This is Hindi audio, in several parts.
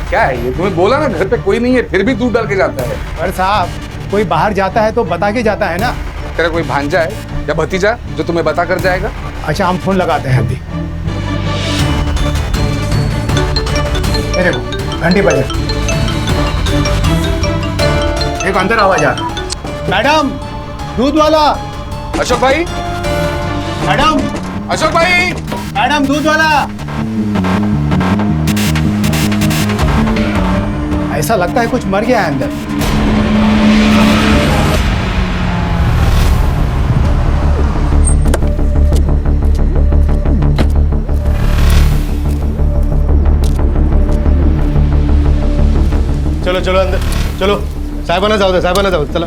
क्या है ये? तुम्हें बोला ना घर पे कोई नहीं है, फिर भी दूध डाल के जाता है। पर साहब कोई बाहर जाता है तो बता के जाता है ना। तेरा कोई भांजा है या भतीजा जो तुम्हें बता कर जाएगा? अच्छा हम फोन लगाते हैं अभी। अरे घंटी बजे एक अंदर आवाज आ रहा। मैडम दूध वाला। अशोक भाई, मैडम, अशोक भाई, मैडम दूध वाला। ऐसा लगता है कुछ मर गया है अंदर। चलो चलो अंदर चलो। साहेबाना जाऊ दे, साहेबाना जाऊ दे, चला।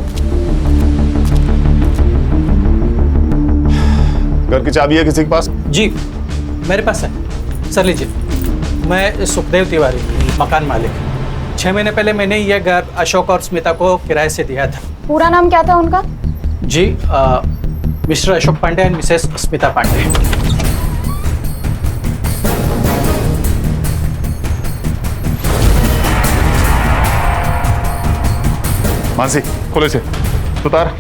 घर की चाबी है किसी के पास? जी मेरे पास है सर, लीजिए। मैं सुखदेव तिवारी, मकान मालिक। 6 महीने पहले मैंने यह घर अशोक और स्मिता को किराए से दिया था। पूरा नाम क्या था उनका? जी mister Ashok Pandey and Mrs Smita Pandey. Mansi Khole से सुतार।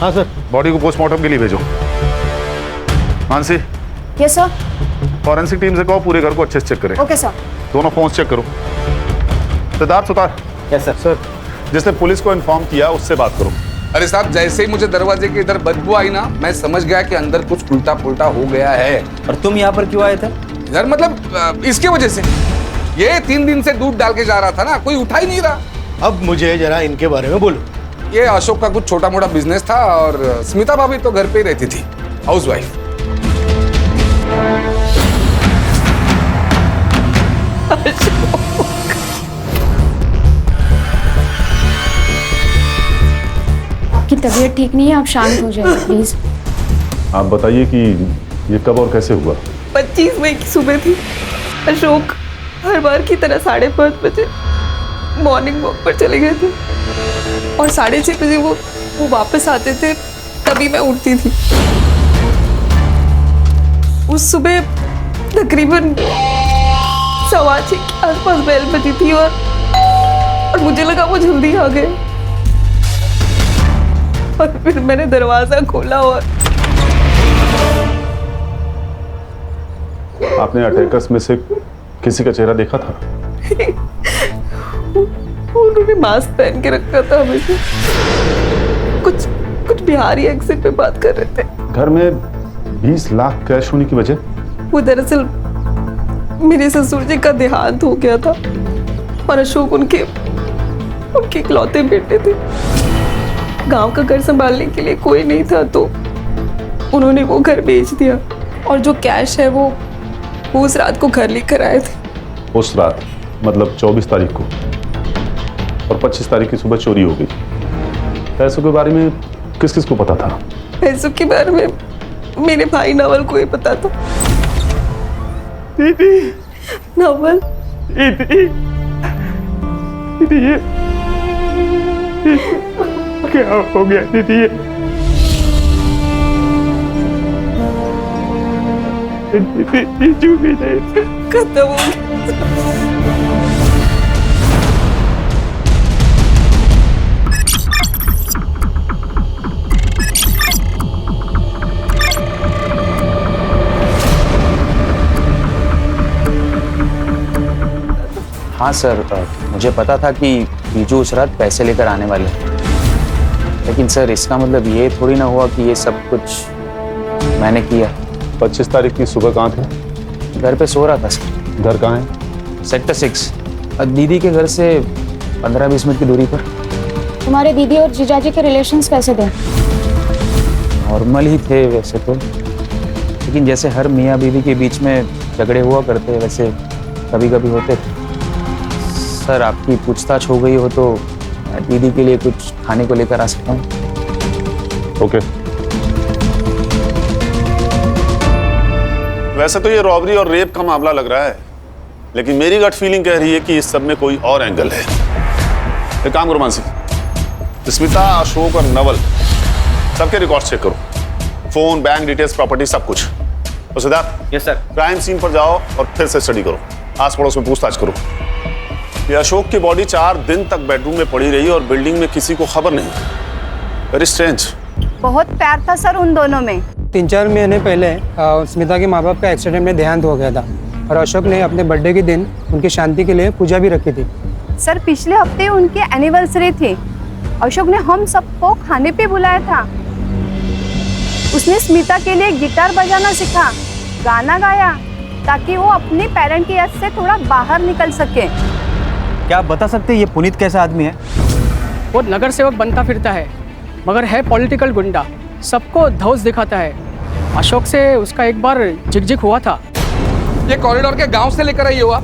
हाँ सर। बॉडी को पोस्टमार्टम के लिए भेजो। Mansi yes sir. Forensic team से कहो पूरे घर को अच्छे से चेक करें। Okay sir. दोनों फोन चेक करो। Siddharth Sutar. Yes sir. Sir जिसने पुलिस को इन्फॉर्म किया उससे बात करो। अरे साहब, जैसे ही मुझे दरवाजे के इधर बदबू आई ना, मैं समझ गया कि अंदर कुछ उल्टा पुल्टा हो गया है। और तुम यहाँ पर क्यों आए थे? इधर मतलब इसके वजह से। ये 3 दिन से दूध डाल के जा रहा था ना, कोई उठा ही नहीं रहा। अब मुझे जरा इनके बारे में बोलो। ये अशोक का कुछ छोटा मोटा बिजनेस था और स्मिता भाभी तो घर पे ही रहती थी, हाउसवाइफ। आपकी तबीयत ठीक नहीं है, आप शांत हो जाइए प्लीज। आप बताइए कि ये कब और कैसे हुआ? 25 मई की सुबह थी। अशोक हर बार की तरह 5:30 बजे मॉर्निंग वॉक पर चले गए थे और 6:30 बजे वो वापस आते थे, तभी मैं उठती थी। उस सुबह तकरीबन 6:15 के आसपास बेल बजी थी और मुझे लगा वो जल्दी आ गए। और फिर मैंने दरवाजा खोला और आपने अटैकर्स में से किसी का चेहरा देखा था? उन्होंने मास्क पहन के रखा था हमेशा। कुछ बिहारी एक्सेंट में बात कर रहे थे। घर में 20 लाख कैश होने की वजह? वो दरअसल मेरे ससुर जी का देहांत हो गया था और अशोक उनके इकलौते बेटे थे। गांव का घर संभालने के लिए कोई नहीं था तो उन्होंने वो घर बेच दिया और जो कैश है वो उस रात को घर लेकर आए थे। उस रात मतलब 24 तारीख को, और 25 तारीख की सुबह चोरी हो गई। पैसों के बारे में किस किस को पता था? पैसों के बारे में मेरे भाई नवल को ही पता था। दीदी, नवल, दीदी, दीदी ये क्या हो गया दीदी? खत्म हो गया। हाँ सर, मुझे पता था कि बीजू उस रात पैसे लेकर आने वाले हैं, लेकिन सर इसका मतलब ये थोड़ी ना हुआ कि ये सब कुछ मैंने किया। 25 तारीख की सुबह कहाँ थे? घर पे सो रहा था सर। घर कहाँ है? सेक्टर 6, दीदी के घर से 15-20 मिनट की दूरी पर। तुम्हारे दीदी और जीजाजी के रिलेशंस कैसे थे? नॉर्मल ही थे वैसे तो, लेकिन जैसे हर मियाँ बीवी के बीच में झगड़े हुआ करते वैसे कभी कभी होते थे। सर आपकी पूछताछ हो गई हो तो मैं दीदी के लिए कुछ खाने को लेकर आ सकता हूँ? ओके। वैसे तो ये रॉबरी और रेप का मामला लग रहा है, लेकिन मेरी गट फीलिंग कह रही है कि इस सब में कोई और एंगल है। एक काम करो मानसी, स्मिता, अशोक और नवल सबके रिकॉर्ड चेक करो, फोन, बैंक डिटेल्स, प्रॉपर्टी, सब कुछ। तो Siddharth, yes sir. Crime scene पर जाओ और फिर से स्टडी करो, आस पड़ोस में पूछताछ करो। कि अशोक की बॉडी 4 दिन तक बेडरूम में पड़ी रही और बिल्डिंग में किसी को खबर नहीं। Very strange. बहुत प्यार था सर उन दोनों में। 3-4 महीने पहले स्मिता के माँ बाप का एक्सीडेंट में देहांत हो गया था और अशोक ने अपने बर्थडे के दिन उनकी शांति के लिए पूजा भी रखी थी। सर पिछले हफ्ते उनकी एनिवर्सरी थी। अशोक ने हम सबको खाने पे बुलाया था। उसने स्मिता के लिए गिटार बजाना सीखा, गाना गाया, ताकि वो अपने पेरेंट की याद से थोड़ा बाहर निकल सके। क्या आप बता सकते हैं ये पुनीत कैसा आदमी है? वो नगर सेवक बनता फिरता है, मगर है पॉलिटिकल गुंडा, सबको धौस दिखाता है। अशोक से उसका एक बार झिकझिक हुआ था। ये कॉरिडोर के गांव से लेकर आई हुआ,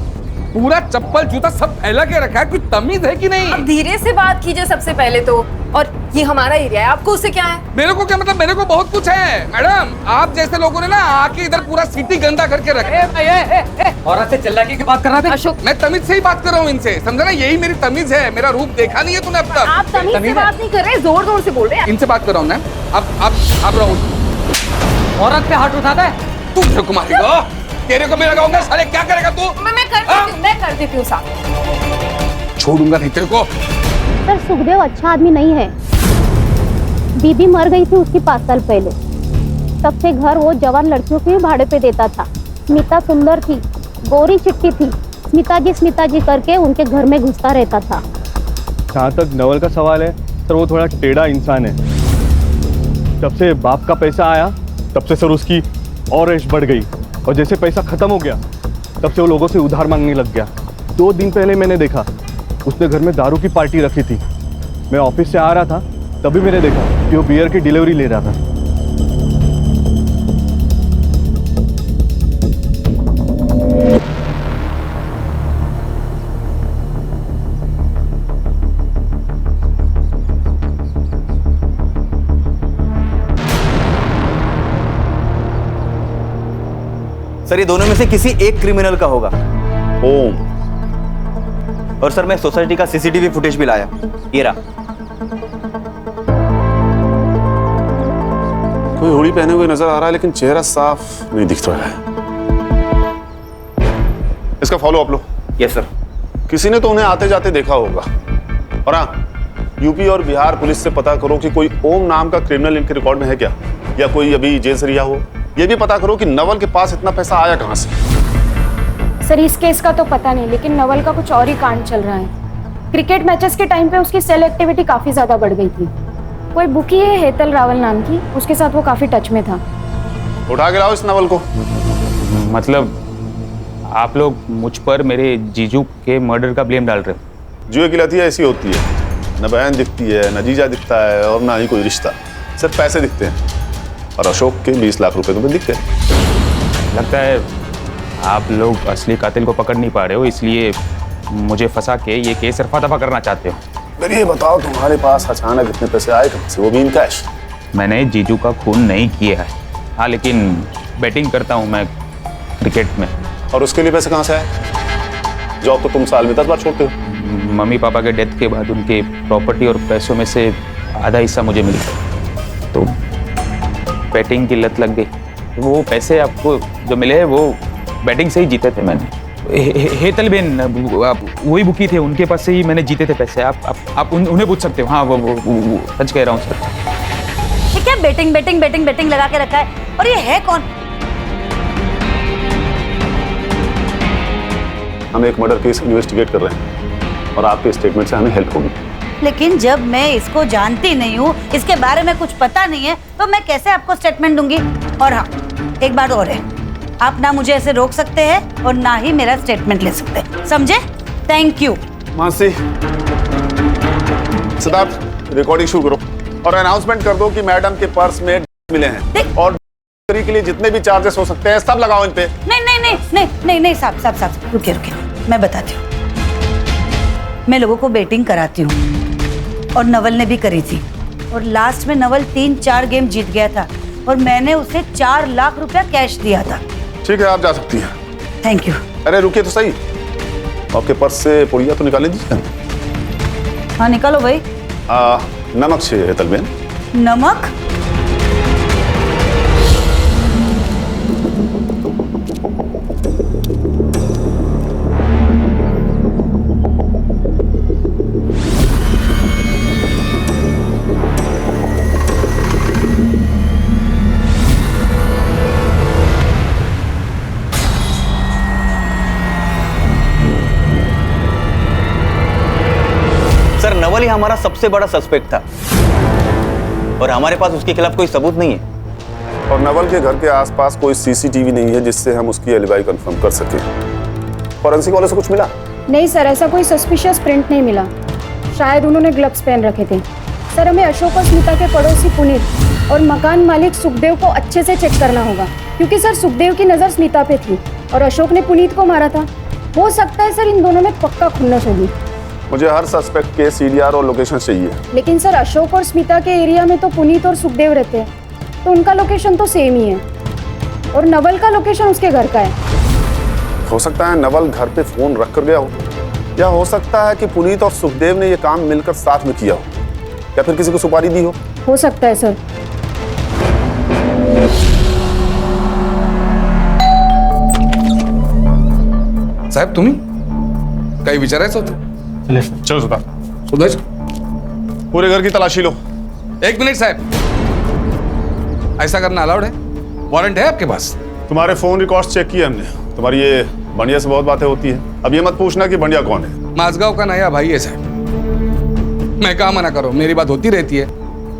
पूरा चप्पल जूता सब फैला के रखा है, कुछ तमीज है कि नहीं? अब धीरे से बात कीजिए सबसे पहले तो। और ये हमारा एरिया है, आपको उससे क्या है? मेरे को क्या मतलब, मेरे को बहुत कुछ है मैडम। आप जैसे लोगों ने ना आके इधर पूरा सिटी गंदा करके रखा। औरत से चिल्लाने की बात कर रहा था अशोक, मैं तमीज से ही बात कर रहा हूँ इनसे, समझा ना? यही मेरी तमीज है। मेरा रूप देखा नहीं है तूने अब तक? आप तमीज से बात नहीं कर रहे, जोर जोर से बोल रहे हैं। इनसे बात कर रहा हूँ ना। अब रहो। औरत पे हाथ उठाता है तू मेरे को मारेगा, तेरे को मैं लगाऊंगा। साले क्या करेगा तू? मैं कर देती हूँ साहब। छोड़ूंगा नहीं तेरे को। सर सुखदेव अच्छा आदमी नहीं है। बीबी मर गई थी उसकी 5 साल पहले। तब से घर वो जवान लड़कियों के भाड़े पे देता था। स्मिता सुंदर थी, गोरी चिट्टी थी। स्मिता जी करके उनके घर में घुसता रहता था। जहाँ तक नवल का सवाल है सर, वो थोड़ा टेढ़ा इंसान है। जब से बाप का पैसा आया तब से सर उसकी और ऐश बढ़ गई, और जैसे पैसा खत्म हो गया तब से वो लोगों से उधार मांगने लग गया। 2 दिन पहले मैंने देखा उसने घर में दारू की पार्टी रखी थी। मैं ऑफिस से आ रहा था तभी मैंने देखा कि वो बियर की डिलीवरी ले रहा था। सर ये दोनों में से किसी एक क्रिमिनल का होगा। ओम। और सर मैं सोसाइटी का सीसीटीवी फुटेज भी लाया, ये रहा। कोई हुडी पहने हुए नजर आ रहा है लेकिन चेहरा साफ नहीं दिख रहा है। इसका फॉलो अप लो। Yes sir. किसी ने तो उन्हें आते जाते देखा होगा। और हाँ, यूपी और बिहार पुलिस से पता करो कि कोई ओम नाम का क्रिमिनल इनके रिकॉर्ड में है क्या, या कोई अभी जेल से रिहा हो। ये भी पता करो कि नवल के पास इतना पैसा आया कहाँ से। सर इस केस का तो पता नहीं, लेकिन नवल का कुछ और ही कांड चल रहा है। क्रिकेट मैचेस के टाइम पे उसकी सेल एक्टिविटी काफी ज्यादा बढ़ गई थी। कोई बुकी है हेतल रावल नाम की, उसके साथ वो काफी टच में था। उठा के लाओ इस नवल को। मतलब आप लोग मुझ पर मेरे जीजू के मर्डर का ब्लेम डाल रहे हो? जुए की लती ऐसी होती है, न बहन दिखती है, न जीजा दिखता है, और ना ही कोई रिश्ता, सिर्फ पैसे दिखते हैं। और अशोक के 20 लाख रुपए तुम्हें दिखते हैं। लगता है आप लोग असली कातिल को पकड़ नहीं पा रहे हो, इसलिए मुझे फंसा के ये केस रफा दफा करना चाहते हो। फिर ये बताओ तुम्हारे पास अचानक इतने पैसे आए कहाँ से, वो भी इन कैश? मैंने जीजू का खून नहीं किया है, हाँ, लेकिन बैटिंग करता हूँ मैं क्रिकेट में। और उसके लिए पैसे कहाँ से आए? जॉब तो तुम साल में 10 बार छोड़ते हो। मम्मी पापा के डेथ के बाद उनके प्रॉपर्टी और पैसों में से आधा हिस्सा मुझे मिला, तो बैटिंग की लत लग गई। वो पैसे आपको जो मिले हैं वो बैटिंग से ही जीते थे मैंने। हेतल बेन वही बुकी थे, उनके पास से ही मैंने जीते थे पैसे। आप उन्हें पूछ सकते हो। हाँ वो सच कह रहा हूँ सर। ये क्या बेटिंग लगा के रखा है? और ये है कौन? हम एक मर्डर केस इन्वेस्टिगेट कर रहे हैं और आपके स्टेटमेंट से हमें हेल्प होगी। लेकिन जब मैं इसको जानती नहीं हूँ, इसके बारे में कुछ पता नहीं है, तो मैं कैसे आपको स्टेटमेंट दूंगी? और हाँ, एक बात और है, आप ना मुझे ऐसे रोक सकते हैं और ना ही मेरा स्टेटमेंट ले सकते हैं, समझे? Thank you. Mansi, Siddharth, recording शुरू करो और अनाउंसमेंट कर दो कि मैडम के पर्स में मिले हैं, और के लिए जितने भी चार्जेस हो सकते हैं सब लगाओ इन पे। नहीं साहब, रुकिए, मैं बताती हूँ। मैं लोगों को बेटिंग कराती हूँ और नवल ने भी करी थी, और लास्ट में नवल 3-4 गेम जीत गया था और मैंने उसे 4 लाख रुपया कैश दिया था। ठीक है, आप जा सकती हैं। Thank you. अरे रुकिए तो सही, आपके पर्स से पुड़िया तो निकाल दीजिए। हाँ निकालो भाई। नमक चाहिए हेतल बेन। नमक? नवल ही हमारा सबसे बड़ा सस्पेक्ट था और हमारे पास उसके खिलाफ कोई सबूत नहीं है। और नवल के घर के आसपास कोई सीसीटीवी नहीं है जिससे हम उसकी एलिबाई कंफर्म कर सके। फॉरेंसिक वाले से कुछ मिला? नहीं सर, ऐसा कोई सस्पिशियस प्रिंट नहीं मिला। शायद उन्होंने ग्लव्स पहन रखे थे। सर, हमें अशोक और स्मिता के पड़ोसी पुनीत और मकान मालिक सुखदेव को अच्छे से चेक करना होगा, क्योंकि सर सुखदेव की नज़र स्मिता पे थी और अशोक ने पुनीत को मारा था। हो सकता है सर इन दोनों में पक्का खुन्नस होगी। मुझे हर सस्पेक्ट के सीडीआर और लोकेशन चाहिए। लेकिन सर अशोक और स्मिता के एरिया में तो पुनीत और सुखदेव रहते हैं, तो उनका लोकेशन तो सेम ही है और नवल का लोकेशन उसके घर का है। हो सकता है नवल घर पे फोन रख कर गया हो, या हो सकता है कि पुनीत और सुखदेव ने यह काम मिलकर साथ में किया हो, या फिर किसी को सुपारी दी हो सकता है सर। साहेब तुम्ही काही विचारायचं होतं? चलो सुधा, सुदेश पूरे घर की तलाशी लो। 1 मिनट साहब, ऐसा करना अलाउड है? वारंट है आपके पास? तुम्हारे फोन रिकॉर्ड्स चेक किए हमने। तुम्हारी ये बंडिया से बहुत बातें होती है। अब ये मत पूछना कि बंडिया कौन है। माझगांव का नया भाई है साहब। मैं कहा मना करो, मेरी बात होती रहती है।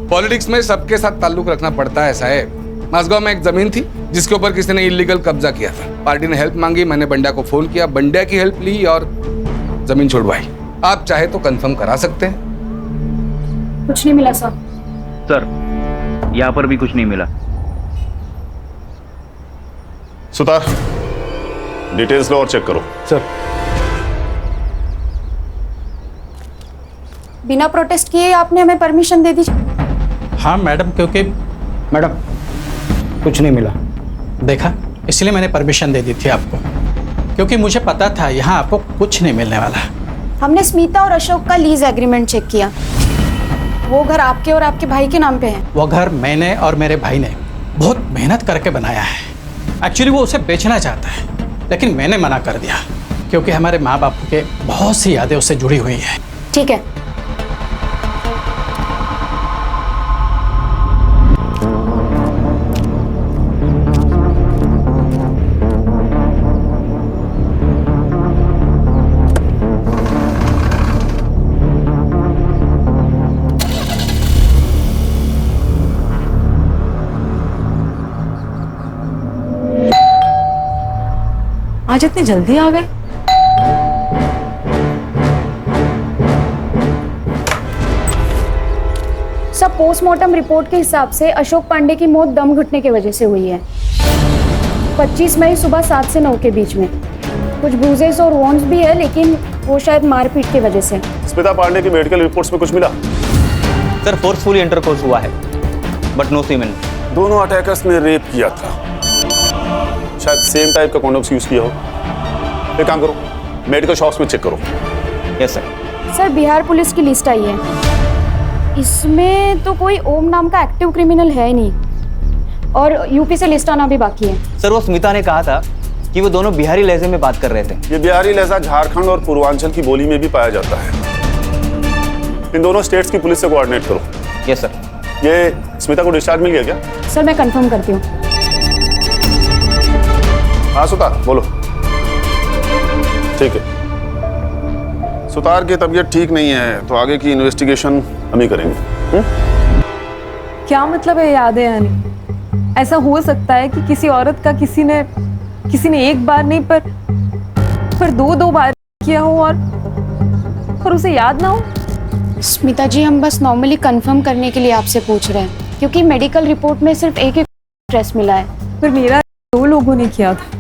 पॉलिटिक्स में सबके साथ ताल्लुक रखना पड़ता है साहब। माझगांव में एक जमीन थी जिसके ऊपर किसी ने इलीगल कब्जा किया था। पार्टी ने हेल्प मांगी, मैंने बंडिया को फोन किया, बंडिया की हेल्प ली और जमीन छुड़वाई। आप चाहे तो कंफर्म करा सकते हैं। कुछ नहीं मिला सर। सर, यहाँ पर भी कुछ नहीं मिला। सुतार, डिटेल्स लो और चेक करो। सर, बिना प्रोटेस्ट किए आपने हमें परमिशन दे दी? हाँ मैडम, क्योंकि मैडम कुछ नहीं मिला। देखा, इसलिए मैंने परमिशन दे दी थी आपको, क्योंकि मुझे पता था यहाँ आपको कुछ नहीं मिलने वाला। हमने स्मिता और अशोक का लीज एग्रीमेंट चेक किया। वो घर आपके और आपके भाई के नाम पे है। वो घर मैंने और मेरे भाई ने बहुत मेहनत करके बनाया है। एक्चुअली वो उसे बेचना चाहता है, लेकिन मैंने मना कर दिया, क्योंकि हमारे माँ बाप के बहुत सी यादें उससे जुड़ी हुई हैं। ठीक है। आज इतनी जल्दी आ गए? सब पोस्टमार्टम रिपोर्ट के हिसाब से अशोक पांडे की मौत दम घुटने की वजह से हुई है। 25 मई सुबह 7 से 9 के बीच में। कुछ ब्रूजेस और वॉन्स भी है, लेकिन वो शायद मारपीट की वजह से। स्मिता पांडे की मेडिकल रिपोर्ट्स में कुछ मिला? सर, फोर्सफुली इंटरकोर्स हुआ है, बट नो सीमेन। दोनों अटैकर्स ने रेप किया था। शायद सेम टाइप का कॉन्डोम्स यूज किया हो। एक काम करो, मेडिकल शॉप्स में चेक करो। Yes sir. Sir, Bihar police की लिस्ट आई है। इसमें तो कोई ओम नाम का एक्टिव क्रिमिनल है ही नहीं, और यूपी से लिस्ट आना भी बाकी है। सर, वो स्मिता ने कहा था कि वो दोनों बिहारी लहजे में बात कर रहे थे। ये बिहारी लहजा झारखंड और पूर्वांचल की बोली में भी पाया जाता है। इन दोनों स्टेट्स की पुलिस से कोऑर्डिनेट करो। Yes sir. ये स्मिता को डिस्चार्ज मिल गया क्या? सर, मैं कंफर्म करती हूँ। हाँ सुतार, बोलो। ठीक है, सुतार की तबीयत ठीक नहीं है, तो आगे की इन्वेस्टिगेशन हम ही करेंगे। क्या मतलब है यादें आनी? ऐसा हो सकता है कि किसी औरत का किसी ने एक बार नहीं पर दो बार किया हो और उसे याद ना हो? स्मिता जी, हम बस नॉर्मली कंफर्म करने के लिए आपसे पूछ रहे हैं, क्योंकि मेडिकल रिपोर्ट में सिर्फ एक ही ड्रेस मिला है। पर मेरा 2 लोगों ने किया था।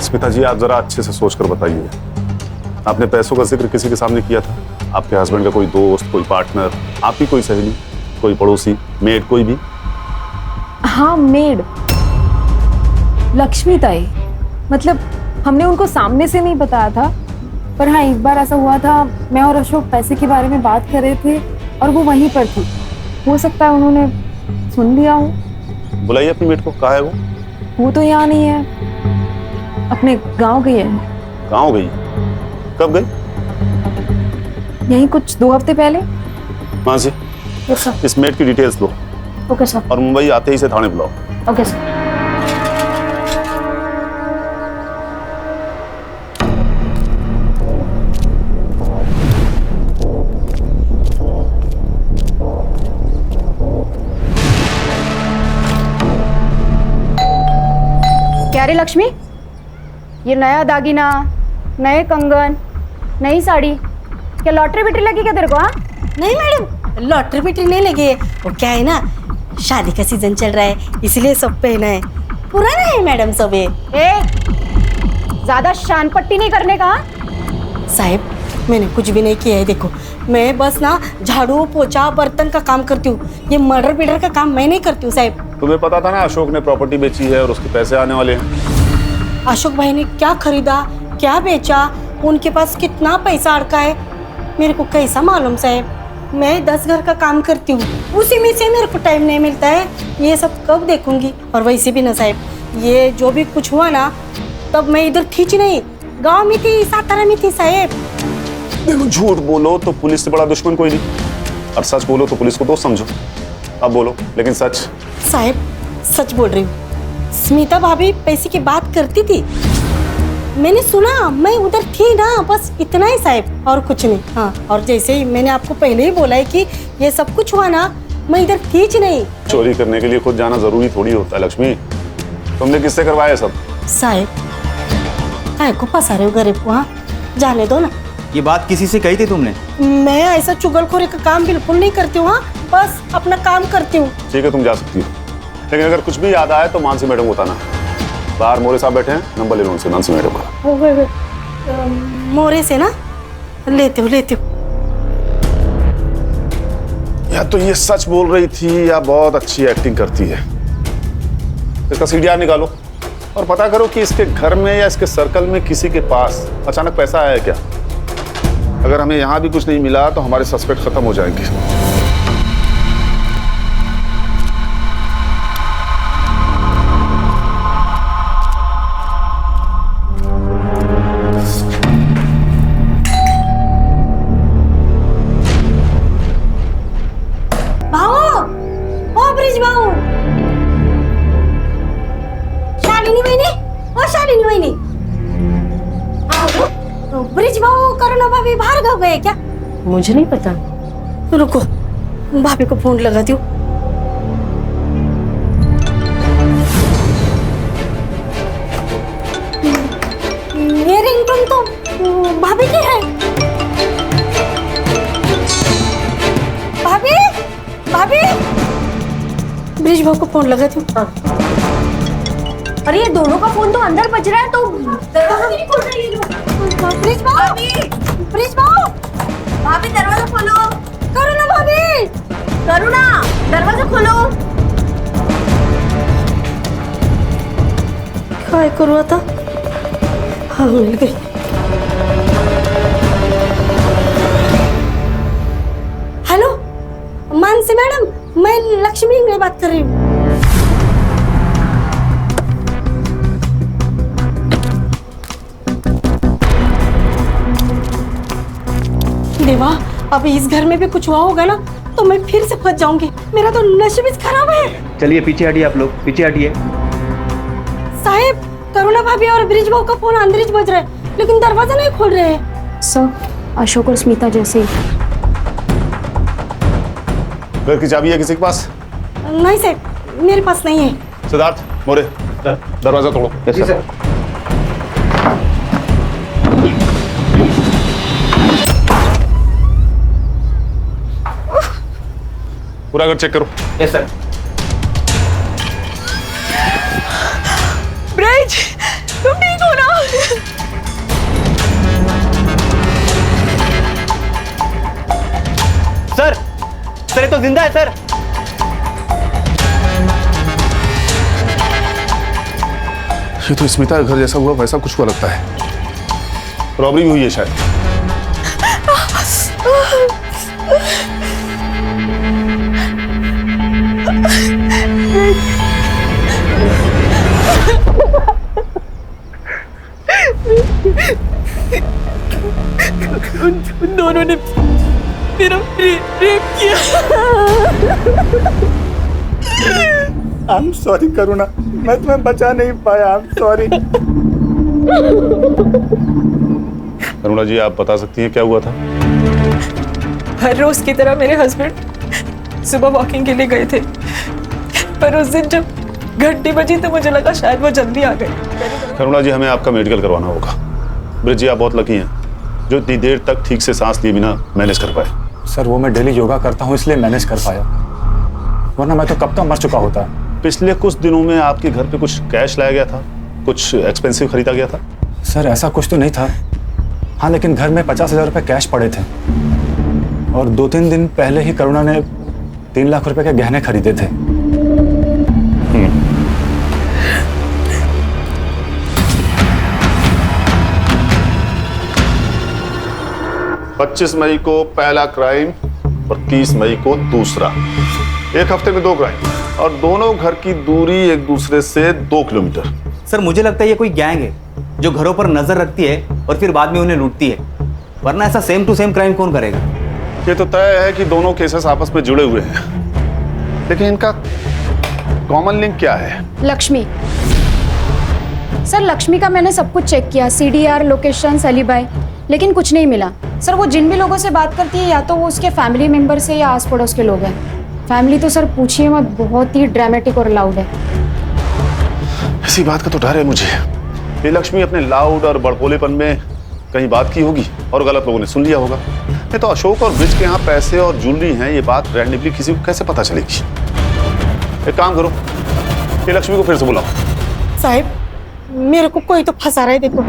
स्मिता जी, आप जरा अच्छे से सोचकर बताइए, आपने पैसों का जिक्र किसी के सामने किया था? आपके हस्बैंड का कोई दोस्त, कोई पार्टनर, आपकी कोई सहेली, कोई पड़ोसी, मेड, कोई भी? हाँ, मेड लक्ष्मी ताई। मतलब हमने उनको सामने से नहीं बताया था, पर हाँ एक बार ऐसा हुआ था, मैं और अशोक पैसे के बारे में बात कर रहे थे और वो वहीं पर थी। हो सकता है उन्होंने सुन लिया हो। बुलाइए अपनी मेड को। कहाँ है वो? वो तो यहाँ नहीं है, अपने गांव गई है। गाँव गई? कब गई? यही कुछ 2 हफ्ते पहले। वहाँ से इस मेड की डिटेल्स लो। Okay sir. और मुंबई आते ही से थाने बुलाओ। Okay sir. लक्ष्मी, ये नया दागिना, नए कंगन, नई साड़ी, क्या लॉटरी बिटरी लगी क्या तेरे को? हाँ नहीं मैडम, लॉटरी बिटरी नहीं लगी है। वो क्या है ना, शादी का सीजन चल रहा है इसलिए सब पहना है। पुराना है मैडम सब ये। ज्यादा शान पट्टी नहीं करने का। साहब मैंने कुछ भी नहीं किया है। देखो मैं बस ना झाड़ू पोछा बर्तन का काम करती हूँ, ये मर्डर बिडर का काम मैं नहीं करती हूँ साहब। तुम्हें पता था ना अशोक ने प्रॉपर्टी बेची है और उसके पैसे आने वाले हैं। अशोक भाई ने क्या खरीदा क्या बेचा, उनके पास कितना पैसा अड़का है मेरे को कैसा मालूम साहब। मैं 10 घर का काम करती हूँ, उसी में से मेरे को टाइम नहीं मिलता है। ये सब कब देखूंगी। और वैसे भी ना साहब, ये जो भी कुछ हुआ ना तब मैं इधर थी नहीं, गांव में थी, सातारा में थी साहब। देखो झूठ बोलो तो पुलिस से बड़ा दुश्मन कोई नहीं, और सच बोलो तो पुलिस को दोस्त समझो। अब बोलो लेकिन सच। साहब सच बोल रही हूँ, स्मिता भाभी पैसे की बात करती थी, मैंने सुना, मैं उधर थी ना, बस इतना ही साहब और कुछ नहीं। हाँ और जैसे ही मैंने आपको पहले ही बोला है कि ये सब कुछ हुआ ना, मैं इधर थी नहीं। चोरी करने के लिए खुद जाना जरूरी थोड़ी होता है लक्ष्मी। तुमने किससे करवाया सब? साहब काय को फंसा रहे हो गरीब को? हाँ जाने दो ना। ये बात किसी से कही थी तुमने? मैं ऐसा चुगलखोरी का काम बिल्कुल नहीं करती हूँ। हाँ बस अपना काम करती हूँ। ठीक है तुम जा सकती हो, लेकिन अगर कुछ भी याद आए तो मानसी मैडम को बताना। बाहर मोरे साहब बैठे हैं, नंबर ले लो उनसे, मानसी मैडम का। मोरे से ना लेते हो या तो ये सच बोल रही थी या बहुत अच्छी एक्टिंग करती है। इसका सीडीआर निकालो और पता करो कि इसके घर में या इसके सर्कल में किसी के पास अचानक पैसा आया है क्या। अगर हमें यहाँ भी कुछ नहीं मिला तो हमारे सस्पेक्ट खत्म हो जाएंगे। ब्रिज भाऊ करुणा भाभी बाहर गाँव गए क्या? मुझे नहीं पता। रुको भाभी को फोन लगाती हूँ। ये रिंगटोन तो भाभी की है। भाभी भाभी ब्रिज भाऊ को फोन लगाती हूँ। अरे ये दोनों का फोन तो अंदर बज रहा है, तो दरवाजा नहीं खोल रहे ये लोग। ब्रिज भाऊ, ब्रिज भाऊ, भाभी दरवाजा खोलो। करुणा भाभी, करुणा दरवाजा खोलो। क्या करूँ आता? हाँ मिल गई। हेलो मानसी मैडम, मैं लक्ष्मी में बात कर रही हूँ। देवा, अभी इस घर में भी कुछ हुआ होगा ना तो मैं फिर से फंस जाऊंगी। मेरा तो नसीब खराब है। चलिए पीछे हटिए, आप लोग पीछे हटिए। साहब करुणा भाभी और ब्रिज भाऊ का फोन अंदर ही बज रहा है, लेकिन दरवाजा नहीं खोल रहे हैं। सर अशोक और स्मिता जैसे। घर की चाबी है किसी के पास? नहीं साहब मेरे पास नहीं है। सिद्धार्थ मोरे दरवाजा तोड़ो। Yes sir. पूरा घर चेक करो। Yes sir. ब्रिज तुम ठीक हो ना? सर ये तो जिंदा है सर। ये तो स्मिता का घर जैसा हुआ वैसा कुछ हुआ लगता है। रॉबरी भी हुई है शायद। उन दोनों ने मेरा रेप किया। आई एम सॉरी करुणा, मैं तुम्हें बचा नहीं पाया। I am sorry. करुणा जी आप बता सकती हैं क्या हुआ था? हर रोज की तरह मेरे हस्बैंड सुबह वॉकिंग के लिए गए थे, पर उस दिन जब घंटी बजी तो मुझे लगा शायद वो जल्दी आ गए। करुणा जी, हमें आपका मेडिकल करवाना होगा। ब्रिज जी, आप बहुत लकी हैं जो इतनी देर तक ठीक से सांस लिए बिना मैनेज कर पाए। सर वो मैं डेली योगा करता हूँ इसलिए मैनेज कर पाया, वरना मैं तो कब का मर चुका होता। पिछले कुछ दिनों में आपके घर पे कुछ कैश लाया गया था, कुछ एक्सपेंसिव खरीदा गया था? सर ऐसा कुछ तो नहीं था, हाँ लेकिन घर में 50,000 रुपये कैश पड़े थे और 2-3 दिन पहले ही करुणा ने 3 लाख रुपए के गहने खरीदे थे। 25 मई को पहला क्राइम और 30 मई को दूसरा। एक हफ्ते में 2 क्राइम और दोनों घर की दूरी एक दूसरे से 2 किलोमीटर। सर मुझे लगता है ये कोई गैंग है जो घरों पर नजर रखती है और फिर बाद में उन्हें लूटती है, वरना ऐसा सेम टू सेम क्राइम कौन करेगा? ये तो तय है कि दोनों केसेस आपस में जुड़े हुए हैं, लेकिन इनका कॉमन लिंक क्या है? लक्ष्मी। सर लक्ष्मी का मैंने सब कुछ चेक किया, CDR, लोकेशन, एलिबाई, लेकिन कुछ नहीं मिला। सर वो जिन भी लोगों से बात करती है या तो वो उसके फैमिली मेंबर से या आस पड़ोस के लोग हैं। फैमिली तो सर पूछिए मत, बहुत ही ड्रामेटिक और लाउड है। इसी बात का तो डर है मुझे। ये लक्ष्मी अपने लाउड और बड़बोलेपन में कहीं बात की होगी और गलत लोगों ने सुन लिया होगा। नहीं तो अशोक और ब्रिज के यहाँ पैसे और ज्वेलरी हैं, ये बात रैंडमली किसी को कैसे पता चलेगी? एक काम करो, ये लक्ष्मी को फिर से बुलाओ। साहब मेरे को कोई तो फंसा रहा है। देखो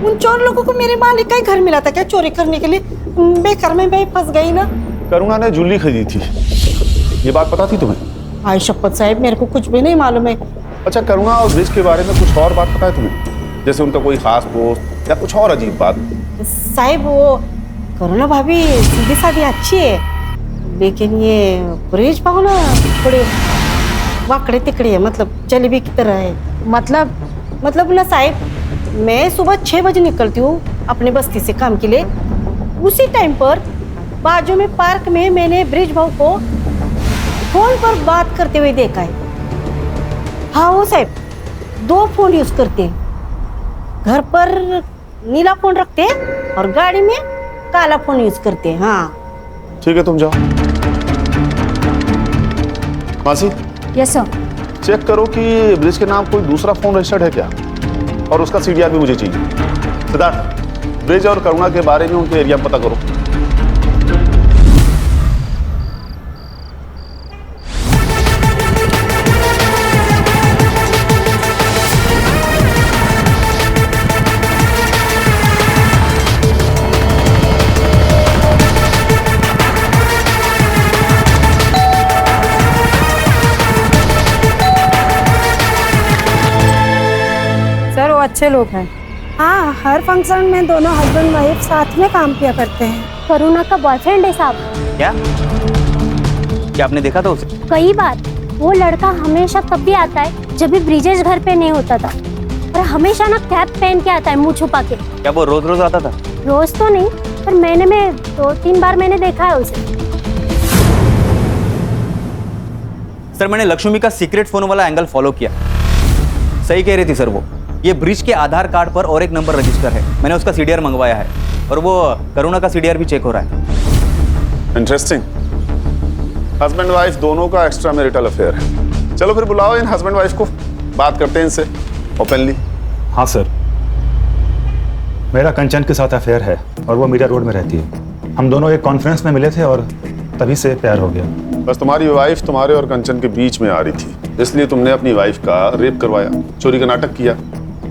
उन 4 लोगों को मेरे मालिक का ही घर मिला था क्या चोरी करने के लिए? बेकार में मैं फंस गई ना। करुणा ने ज्वेलरी खरीदी थी, ये बात पता थी तुम्हें? आई शपथ साहब मेरे को कुछ भी नहीं मालूम है। अच्छा, करुणा और ब्रिज के बारे में कुछ और बात पता है तुम्हें? जैसे उनका कोई खास दोस्त या कुछ और अजीब बात? साहब वो करुणा भाभी सीधी सादी अच्छी है, लेकिन ये ब्रिज पाओ ना थोड़े वाकड़े तिकड़े है, मतलब जलेबी की तरह है। मतलब ना साहब, मैं सुबह 6 बजे निकलती हूँ अपने बस्ती से काम के लिए। उसी टाइम पर बाजू में पार्क में मैंने ब्रिज भाऊ को फोन पर बात करते हुए देखा है। हाँ वो साहब 2 फोन यूज करते हैं, घर पर नीला फोन रखते हैं और गाड़ी में काला फोन यूज करते हैं। हाँ ठीक है, तुम जाओ। मासी। Yes sir. चेक करो कि ब्रिज के नाम कोई दूसरा फोन रजिस्टर्ड है क्या, और उसका CDR भी मुझे चाहिए। सिद्धार्थ, ब्रिज और करुणा के बारे में उनके एरिया पता करो। सर वो अच्छे लोग हैं। हाँ, हर फंक्शन में दोनों हस्बैंड वाइफ साथ में काम किया करते हैं। करुणा का बॉयफ्रेंड है साहब। क्या आपने देखा था उसे? कई बार। वो लड़का हमेशा तब भी आता है जब भी ब्रिजेश घर पे नहीं होता था, और हमेशा ना कैप पहन के आता है, मुंह छुपा के। क्या वो रोज रोज आता था? रोज तो नहीं, पर महीने में 2-3 बार मैंने देखा है उसे। सर मैंने लक्ष्मी का सीक्रेट फोन वाला एंगल फॉलो किया, सही कह रही थी सर वो। ये ब्रिज के आधार कार्ड पर और एक नंबर रजिस्टर है, मैंने उसका CDR मंगवाया है और वो करुणा का CDR भी चेक हो रहा है। इंटरेस्टिंग। हस्बैंड वाइफ दोनों का एक्स्ट्रा मैरिटल अफेयर है। चलो फिर बुलाओ इन हस्बैंड वाइफ को, बात करते हैं इनसे ओपनली। हाँ सर, मेरा कंचन के साथ अफेयर है और वो मीडिया रोड में रहती है। हम दोनों एक कॉन्फ्रेंस में मिले थे और तभी से प्यार हो गया। बस तुम्हारी वाइफ तुम्हारे और कंचन के बीच में आ रही थी, इसलिए तुमने अपनी वाइफ का रेप करवाया, चोरी का नाटक किया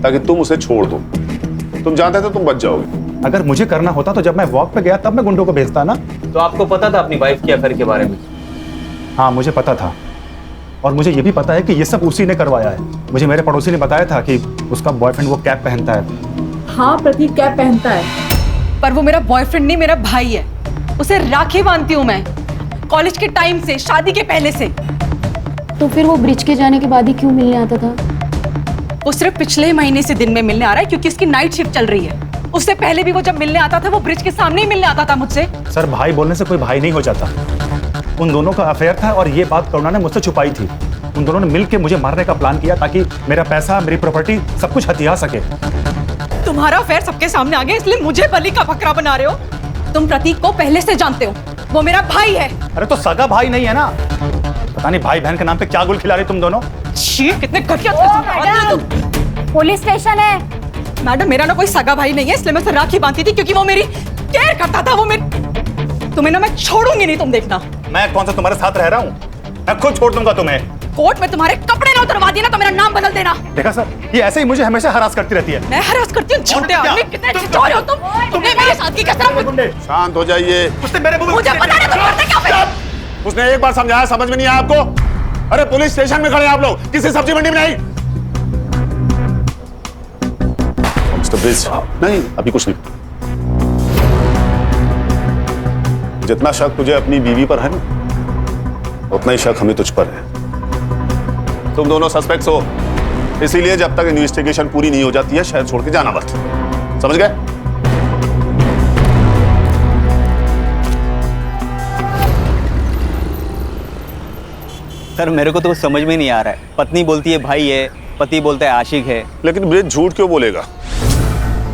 ताकि तुम उसे छोड़ दो। तुम जानते थे तुम बच जाओगे। अगर मुझे करना होता तो जब मैं वॉक पे गया तब मैं गुंडों को भेजता ना। तो आपको पता था अपनी वाइफ के अफेयर के बारे में? हाँ मुझे पता था, और मुझे ये भी पता है कि ये सब उसी ने करवाया है। मुझे मेरे पड़ोसी ने बताया था कि उसका बॉयफ्रेंड वो कैप पहनता है। हाँ प्रतीक कैप पहनता है, पर वो मेरा बॉयफ्रेंड नहीं, मेरा भाई है। उसे राखी बांधती हूँ मैं, कॉलेज के टाइम से, शादी के पहले से। तो फिर वो ब्रिज के जाने के बाद ही क्यों मिलने आता था? वो सिर्फ पिछले महीने से दिन में मिलने आ रहा है क्योंकि उसकी नाइट शिफ्ट चल रही है। उससे पहले भी वो जब मिलने आता था वो ब्रिज के सामने ही मिलने आता था मुझसे। सर भाई बोलने से कोई भाई नहीं हो जाता। उन दोनों का अफेयर था और ये बात करुणा ने मुझसे छुपाई थी। उन दोनों ने मिलकर मुझे मारने का प्लान किया ताकि मेरा पैसा, मेरी प्रॉपर्टी सब कुछ हथिया सके। तुम्हारा अफेयर सबके सामने आ गया इसलिए मुझे बलि का बकरा बना रहे हो। तुम प्रतीक को पहले से जानते हो, वो मेरा भाई है। अरे तो सगा भाई नहीं है ना? पता नहीं भाई बहन के नाम पे क्या गुल खिला रही तुम दोनों। छी, कितने घटिया। पुलिस स्टेशन है। मैडम, मेरा ना कोई सगा भाई नहीं है, इसलिए मैं उसे राखी बांधती थी क्योंकि वो मेरी केयर करता था। वो मेरी तुम्हें ना मैं छोड़ूंगी नहीं, तुम देखना। मैं कौन सा तुम्हारे साथ रह रहा हूँ? मैं खुद छोड़ दूंगा तुम्हें। कोर्ट में तुम्हारे कपड़े ना उतरवा दिए ना तो मेरा नाम बदल देना। देखा सर, ये ऐसे ही मुझे हमेशा हरास करती रहती है। मैं हरास करती हूँ? झूठे आदमी, कितने छिछोरे हो तुम। तुमने मेरे साथ की कसम। शांत हो जाइए। उसने मेरे मुंह मुझे पता नहीं तुम करते क्या फिर। उसने एक बार समझाया, समझ में नहीं आया आपको? अरे पुलिस स्टेशन में खड़े आप लोग, किसी सब्जी मंडी में नहीं। मिस्टर ब्रिज, नहीं अभी कुछ नहीं। जितना शक तुझे अपनी बीवी पर है ना, उतना ही शक हमें तुझ पर है। तुम दोनों सस्पेक्ट्स हो, इसीलिए जब तक इन्वेस्टिगेशन पूरी नहीं हो जाती है शहर छोड़ के जाना मत। समझ गए? सर मेरे को तो समझ में नहीं आ रहा है। पत्नी बोलती है भाई है, पति बोलता है आशिक है। लेकिन ब्रिज झूठ क्यों बोलेगा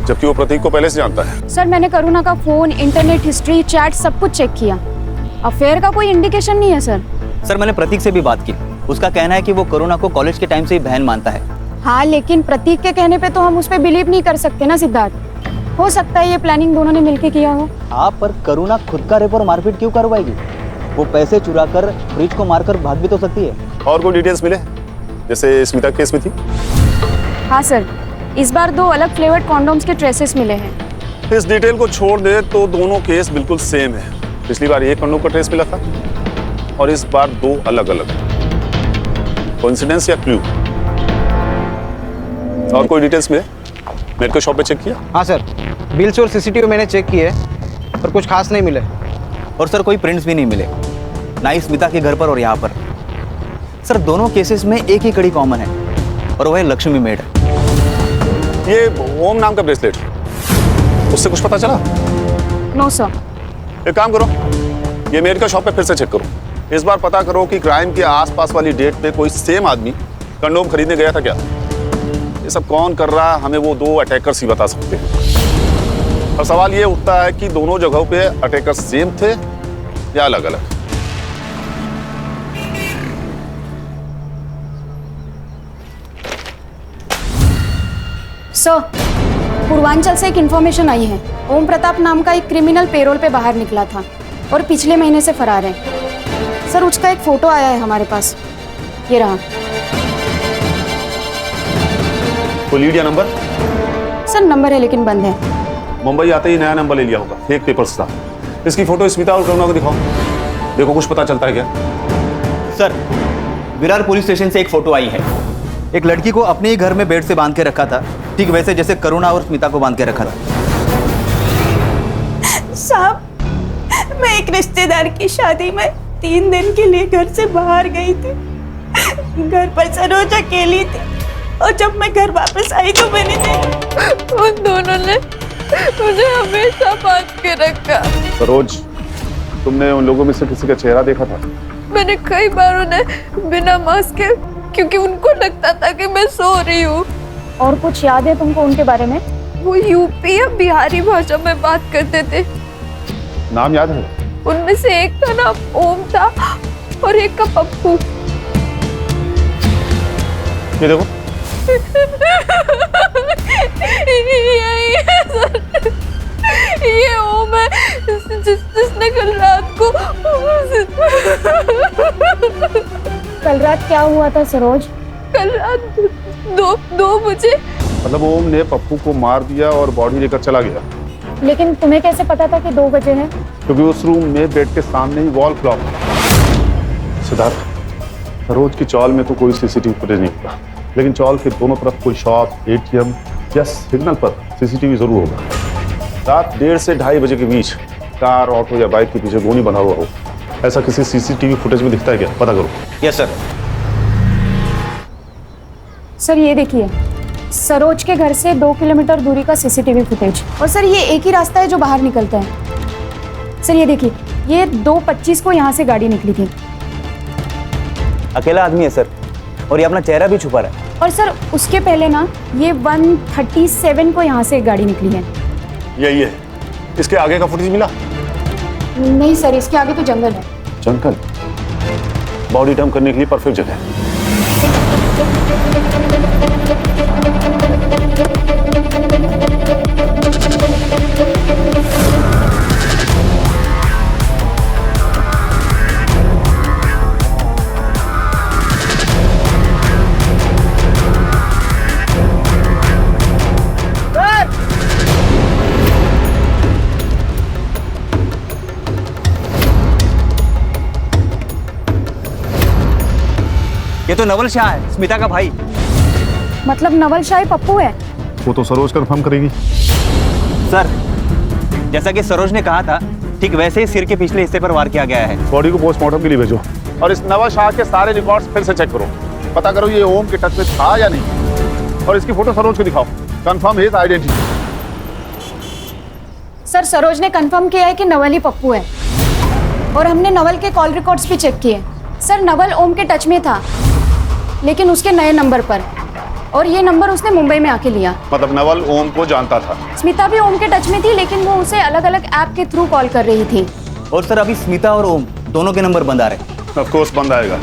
जबकि वो प्रतीक को पहले से जानता है? सर मैंने करुणा का फोन, इंटरनेट हिस्ट्री, चैट सब कुछ चेक किया। अफेयर का कोई इंडिकेशन नहीं है सर। सर मैंने प्रतीक से भी बात की, उसका कहना है कि वो करुणा को कॉलेज के टाइम से ही बहन मानता है। हाँ लेकिन प्रतीक के कहने पे तो हम उस पर बिलीव नहीं कर सकते ना सिद्धार्थ। हो सकता है ये प्लानिंग दोनों ने मिलके किया हो। हाँ पर करुणा खुद का रेप और मारपीट क्यों करवाएगी? वो पैसे चुरा कर ब्रिज को मारकर भाग भी तो सकती है। और कोई डिटेल्स मिले जैसे स्मिता केस में थी? हाँ सर, इस बार 2 अलग फ्लेवर्ड कॉन्डोम्स के ट्रेसेस मिले हैं। इस डिटेल को छोड़ दे तो दोनों केस बिल्कुल सेम है। पिछली बार एक कंडोम का ट्रेस मिला था और इस बार 2 अलग अलग। कोइंसिडेंस या क्लू? और कोई डिटेल्स मिले? मेडिकल शॉप पे चेक किया? हाँ सर, बिल्स और सीसीटीवी मैंने चेक किए पर कुछ खास नहीं मिले। और सर कोई प्रिंट्स भी नहीं मिले, ना ही स्मिता के घर पर और यहाँ पर। सर दोनों केसेस में एक ही कड़ी कॉमन है और वह है लक्ष्मी मेड। ये ओम नाम का ब्रेसलेट, उससे कुछ पता चला? No sir. एक काम करो, ये मेडिकल शॉप पे फिर से चेक करो। इस बार पता करो कि क्राइम के आसपास वाली डेट पे कोई सेम आदमी कंडोम खरीदने गया था क्या। ये सब कौन कर रहा है हमें वो 2 अटैकर्स ही बता सकते हैं। और सवाल ये उठता है कि दोनों जगहों पे अटैकर्स सेम थे या अलग अलग। सर, पूर्वांचल से एक इन्फॉर्मेशन आई है। ओम प्रताप नाम का एक क्रिमिनल पेरोल पे बाहर निकला था और पिछले महीने से फरार है। सर उसका एक फोटो आया है हमारे पास, ये रहा। कोई लीड या नंबर? सर नंबर है लेकिन बंद है। मुंबई आते ही नया नंबर ले लिया होगा, फेक पेपर्स था। इसकी फोटो स्मिता और करुणा को दिखाओ, देखो कुछ पता चलता है क्या। सर विरार पुलिस स्टेशन से एक फोटो आई है। एक लड़की को अपने ही घर में बेड से बांध के रखा था, ठीक वैसे जैसे करुणा और स्मिता को बांध के रखा था। साहब, मैं एक रिश्तेदार की शादी में 3 दिन के लिए घर से बाहर गई थी। घर पर सरोज अकेली थी और जब मैं घर वापस आई तो मैंने देखा उन दोनों ने मुझे हमेशा बांध के रखा। सरोज, तुमने उन लोगों में से किसी का चेहरा देखा था? मैंने कई बार उन्हें बिना मास्क के, क्योंकि उनको लगता था कि मैं सो रही हूँ। और कुछ याद है तुमको उनके बारे में? वो यूपी या बिहारी भाषा में बात करते थे। नाम याद है? उनमें से एक का नाम ओम था और एक का पप्पू। ये देखो। ये ओम है जिसने कल रात को। कल रात क्या हुआ था सरोज? कल रात 2 बजे। मतलब ओम ने पप्पू को मार दिया और बॉडी लेकर चला गया। लेकिन तुम्हें कैसे पता था कि 2 बजे है? क्योंकि उस रूम में बेड के सामने ही वॉल क्लॉक। सिद्धार्थ, सरोज की चौल में तो कोई सीसीटीवी फुटेज नहीं था, लेकिन चौल के दोनों तरफ कोई शॉप, एटीएम या सिग्नल पर सीसीटीवी जरूर होगा। रात 1:30 से 2:30 बजे के बीच कार, ऑटो या बाइक के पीछे गोनी बना हुआ हो, ऐसा किसी सीसीटीवी फुटेज में दिखता है क्या? पता करो। Yes sir. सर ये देखिए, सरोज के घर से 2 किलोमीटर दूरी का सीसीटीवी फुटेज। और सर ये एक ही रास्ता है जो बाहर निकलता है। सर ये देखिए, ये 2:25 को यहाँ से गाड़ी निकली थी। अकेला आदमी है सर, और ये अपना चेहरा भी छुपा रहा है। और सर उसके पहले ना ये 1:37 को यहाँ से गाड़ी निकली है। यही है। इसके आगे का फुटेज मिला? नहीं सर, इसके आगे तो जंगल है। जंगल? बॉडी डंप करने के लिए परफेक्ट जगह है। ये तो नवल शाह है, स्मिता का भाई। मतलब नवल शाही पप्पू है? वो तो सरोज कंफर्म करेगी। सर, जैसा कि सरोज ने कहा था, ठीक वैसे ही सिर के पिछले हिस्से पर वार किया गया है। बॉडी को पोस्टमार्टम के लिए भेजो और इस नवल शाह के सारे रिकॉर्ड्स फिर से चेक करो, पता करो ये ओम के टच में था या नहीं, और इसकी फोटो सरोज को दिखाओ, confirm his identity. Sir, Saroj ने कंफर्म किया है कि नवल ही पप्पू है, और हमने नवल के कॉल रिकॉर्ड्स भी चेक किए। सर, नवल ओम के टच में था, लेकिन उसके नए नंबर पर, और ये नंबर उसने मुंबई में आके लिया। मतलब नवल ओम को जानता था। स्मिता भी ओम के टच में थी, लेकिन वो उसे अलग अलग ऐप के थ्रू कॉल कर रही थी। और सर, अभी स्मिता और ओम दोनों के नंबर बंद आ रहे हैं। ऑफ कोर्स बंद आएगा,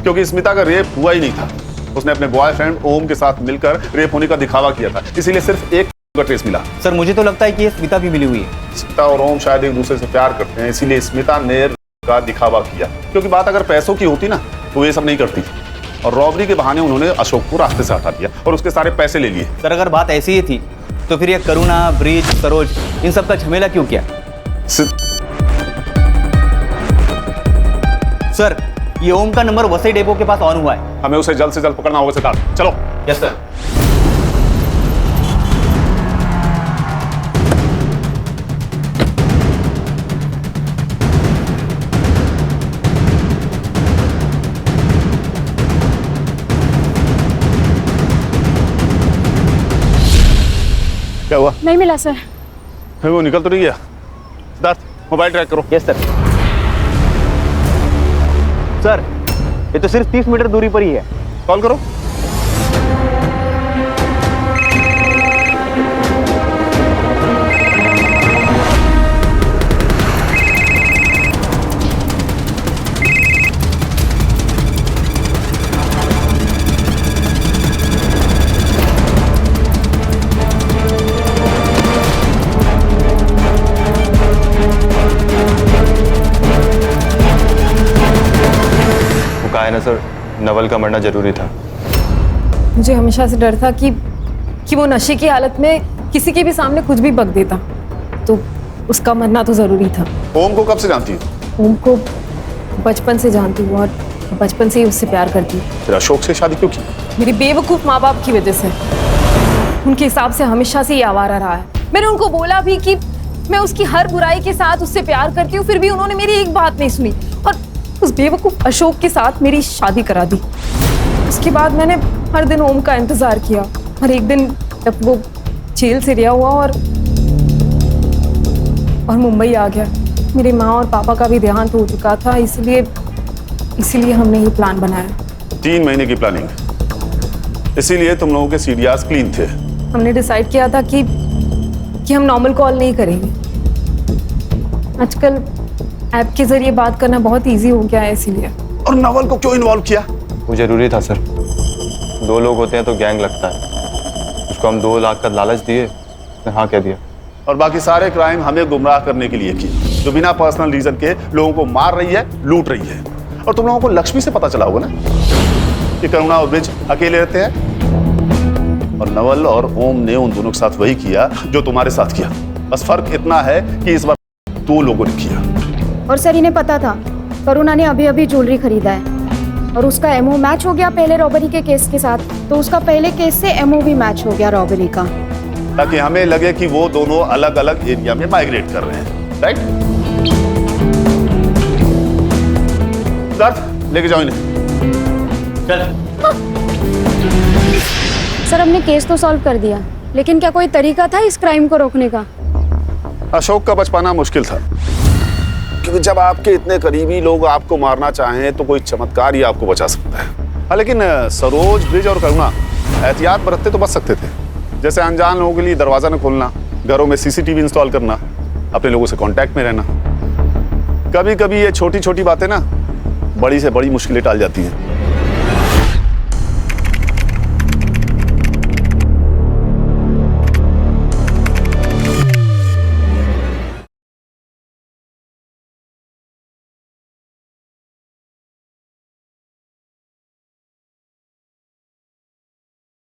क्योंकि स्मिता का रेप हुआ ही नहीं था। उसने अपने बॉयफ्रेंड ओम के साथ मिलकर रेप होने का दिखावा किया था, इसीलिए सिर्फ एक का ट्रेस मिला। सर, मुझे तो लगता है कि ये स्मिता भी मिली हुई है। स्मिता और ओम शायद एक दूसरे से प्यार करते हैं, इसीलिए स्मिता ने का दिखावा किया, क्योंकि बात अगर पैसों की होती ना तो ये सब नहीं करती। और रॉबरी के बहाने उन्होंने अशोक को रास्ते से हटा दिया और उसके सारे पैसे ले लिए। सर, अगर बात ऐसी ही थी तो फिर ये करुणा, ब्रिज, सरोज, इन सब का झमेला क्यों किया? सर, ये ओम का नंबर वसई डेपो के पास ऑन हुआ है। हमें उसे जल्द से जल्द पकड़ना होगा सिद्धार्थ, चलो। Yes sir. क्या हुआ? नहीं मिला सर। फिर वो निकल तो नहीं गया? सिद्धार्थ, मोबाइल ट्रैक करो। Yes sir. सर, ये तो सिर्फ 30 मीटर दूरी पर ही है। कॉल करो। ना सर, नवल का मरना जरूरी था। मुझे हमेशा से डर था कि वो नशे की हालत में किसी के भी सामने कुछ भी बक देता, तो उसका मरना तो जरूरी था। ओम को कब से जानती हो? ओम को बचपन से जानती हूँ और बचपन से ही उससे प्यार करती हूँ। फिर अशोक से शादी क्यों की? मेरी बेवकूफ़ माँ बाप की वजह से। उनके हिसाब से हमेशा से ये आवारा रहा है। मैंने उनको बोला भी कि मैं उसकी हर बुराई के साथ उससे प्यार करती हूँ, फिर भी उन्होंने मेरी एक बात नहीं सुनी और उस बेवकूफ़ अशोक के साथ मेरी शादी करा दी। उसके बाद मैंने हर दिन ओम का इंतज़ार किया, और एक दिन जब वो जेल से रिहा हुआ और मुंबई आ गया, मेरी माँ और पापा का भी देहांत हो चुका था, इसीलिए हमने ये प्लान बनाया। 3 महीने की प्लानिंग, इसीलिए तुम लोगों के सीडीआरस क्लीन थे। हमने डिसाइड किया था कि हम नॉर्मल कॉल नहीं करेंगे। आजकल ऐप के जरिए बात करना बहुत इजी हो गया है, इसीलिए। और नवल को क्यों इन्वॉल्व किया? वो जरूरी था सर। 2 लोग होते हैं तो गैंग लगता है। उसको हम 2 लाख का लालच दिए, उसने हाँ कह दिया। और बाकी सारे क्राइम हमें गुमराह करने के लिए किए, जो बिना पर्सनल रीजन के लोगों को मार रही है, लूट रही है। और तुम लोगों को लक्ष्मी से पता चला होगा ना कि करुणा और ब्रिज अकेले रहते हैं, और नवल और ओम ने उन दोनों के साथ वही किया जो तुम्हारे साथ किया। बस फर्क इतना है कि इस बार 2 लोगों ने किया। और सर, इन्हें पता था करुणा ने अभी अभी ज्वेलरी खरीदा है, और उसका एमओ मैच हो गया पहले रॉबरी के केस के साथ, तो उसका पहले केस से एमओ भी मैच हो गया रॉबरी का, ताकि हमें लगे कि वो दोनों अलग अलग एरिया में माइग्रेट कर रहे हैं। राइट? लेके जाओ इन्हें। चल। सर, हमने केस तो सॉल्व कर दिया, लेकिन क्या कोई तरीका था इस क्राइम को रोकने का? अशोक का बच पाना मुश्किल था, क्योंकि जब आपके इतने करीबी लोग आपको मारना चाहें तो कोई चमत्कार ही आपको बचा सकता है। हाँ, लेकिन सरोज, ब्रिज और करुणा एहतियात बरतते तो बच सकते थे, जैसे अनजान लोगों के लिए दरवाजा न खोलना, घरों में सीसीटीवी इंस्टॉल करना, अपने लोगों से कांटेक्ट में रहना। कभी कभी ये छोटी छोटी बातें ना बड़ी से बड़ी मुश्किलें टाल जाती हैं।